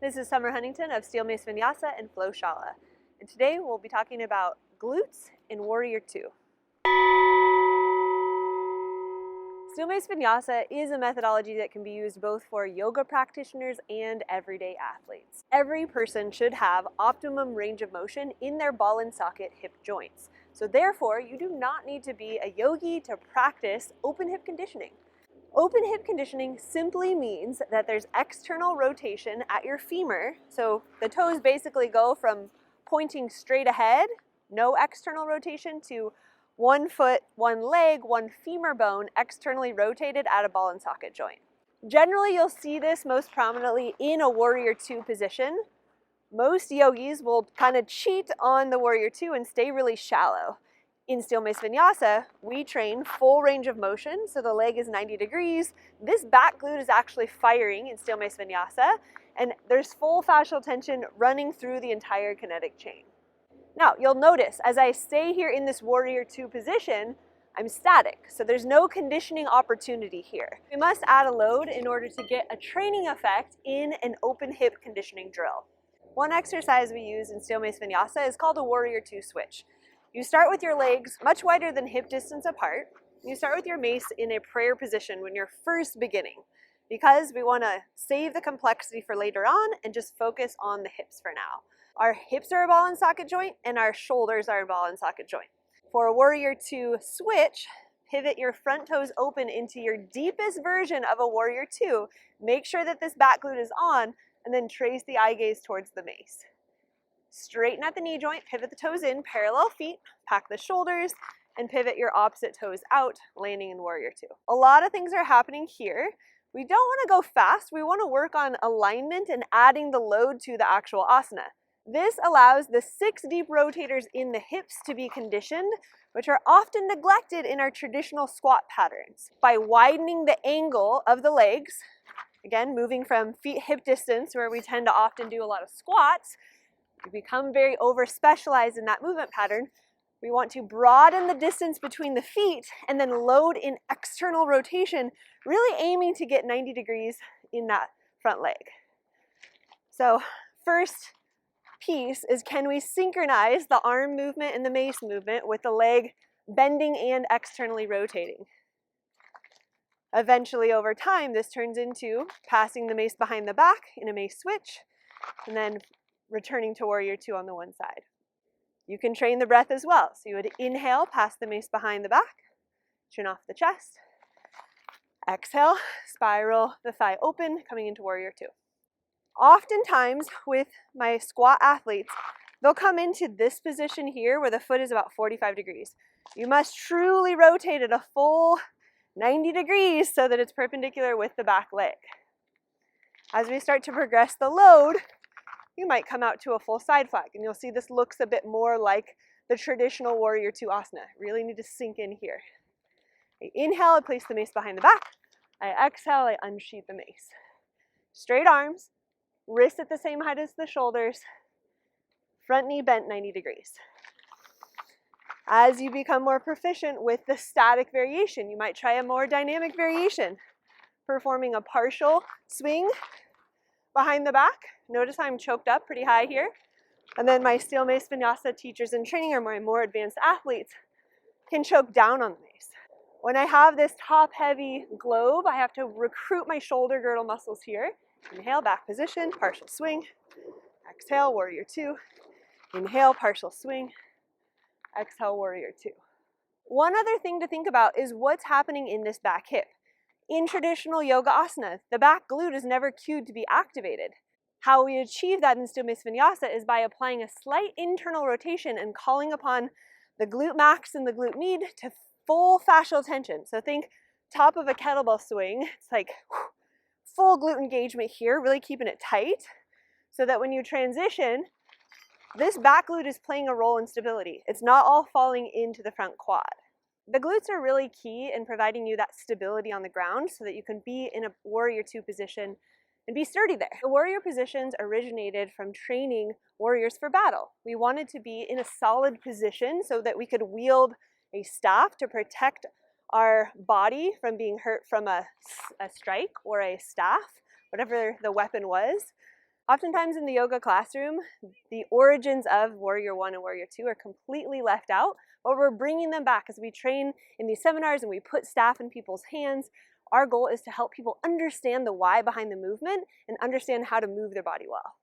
This is Summer Huntington of Steel Mace Vinyasa and Flow Shala. And today we'll be talking about glutes in Warrior 2. Steel Mace Vinyasa is a methodology that can be used both for yoga practitioners and everyday athletes. Every person should have optimum range of motion in their ball and socket hip joints. So therefore, you do not need to be a yogi to practice open hip conditioning. Open hip conditioning simply means that there's external rotation at your femur. So the toes basically go from pointing straight ahead, no external rotation, to one foot, one leg, one femur bone externally rotated at a ball and socket joint. Generally, you'll see this most prominently in a Warrior 2 position. Most yogis will kind of cheat on the Warrior 2 and stay really shallow. In Steel Mace Vinyasa, we train full range of motion, so the leg is 90 degrees. This back glute is actually firing in Steel Mace Vinyasa, and there's full fascial tension running through the entire kinetic chain. Now, you'll notice as I stay here in this Warrior 2 position, I'm static, so there's no conditioning opportunity here. We must add a load in order to get a training effect in an open hip conditioning drill. One exercise we use in Steel Mace Vinyasa is called a Warrior 2 switch. You start with your legs much wider than hip distance apart. You start with your mace in a prayer position when you're first beginning, because we want to save the complexity for later on and just focus on the hips for now. Our hips are a ball and socket joint and our shoulders are a ball and socket joint. For a Warrior 2 switch, pivot your front toes open into your deepest version of a Warrior 2. Make sure that this back glute is on, and then trace the eye gaze towards the mace. Straighten at the knee joint, pivot the toes in, parallel feet, pack the shoulders, and pivot your opposite toes out, landing in Warrior 2. A lot of things are happening here. We don't want to go fast. We want to work on alignment and adding the load to the actual asana. This allows the 6 deep rotators in the hips to be conditioned, which are often neglected in our traditional squat patterns. By widening the angle of the legs, again, moving from feet hip distance, where we tend to often do a lot of squats, we become very over-specialized in that movement pattern. We want to broaden the distance between the feet and then load in external rotation, really aiming to get 90 degrees in that front leg. So first piece is, can we synchronize the arm movement and the mace movement with the leg bending and externally rotating? Eventually, over time, this turns into passing the mace behind the back in a mace switch, and then returning to Warrior 2 on the one side. You can train the breath as well. So you would inhale, pass the mace behind the back, chin off the chest. Exhale, spiral the thigh open, coming into Warrior 2. Oftentimes with my squat athletes, they'll come into this position here where the foot is about 45 degrees. You must truly rotate it a full 90 degrees so that it's perpendicular with the back leg. As we start to progress the load, you might come out to a full side flag, and you'll see this looks a bit more like the traditional Warrior 2 asana. Really need to sink in here. I inhale, I place the mace behind the back. I exhale, I unsheath the mace. Straight arms, wrists at the same height as the shoulders, front knee bent 90 degrees. As you become more proficient with the static variation, you might try a more dynamic variation, performing a partial swing behind the back. Notice I'm choked up pretty high here. And then my Steel Mace Vinyasa teachers in training, or my more advanced athletes, can choke down on the mace. When I have this top-heavy globe, I have to recruit my shoulder girdle muscles here. Inhale, back position, partial swing. Exhale, Warrior 2. Inhale, partial swing. Exhale, Warrior 2. One other thing to think about is what's happening in this back hip. In traditional yoga asana, the back glute is never cued to be activated. How we achieve that in Steel Mace Vinyasa is by applying a slight internal rotation and calling upon the glute max and the glute med to full fascial tension. So think top of a kettlebell swing. It's like full glute engagement here, really keeping it tight, so that when you transition, this back glute is playing a role in stability. It's not all falling into the front quad. The glutes are really key in providing you that stability on the ground so that you can be in a Warrior 2 position and be sturdy there. The warrior positions originated from training warriors for battle. We wanted to be in a solid position so that we could wield a staff to protect our body from being hurt from a strike or a staff, whatever the weapon was. Oftentimes in the yoga classroom, the origins of Warrior 1 and Warrior 2 are completely left out, but we're bringing them back as we train in these seminars and we put staff in people's hands. Our goal is to help people understand the why behind the movement and understand how to move their body well.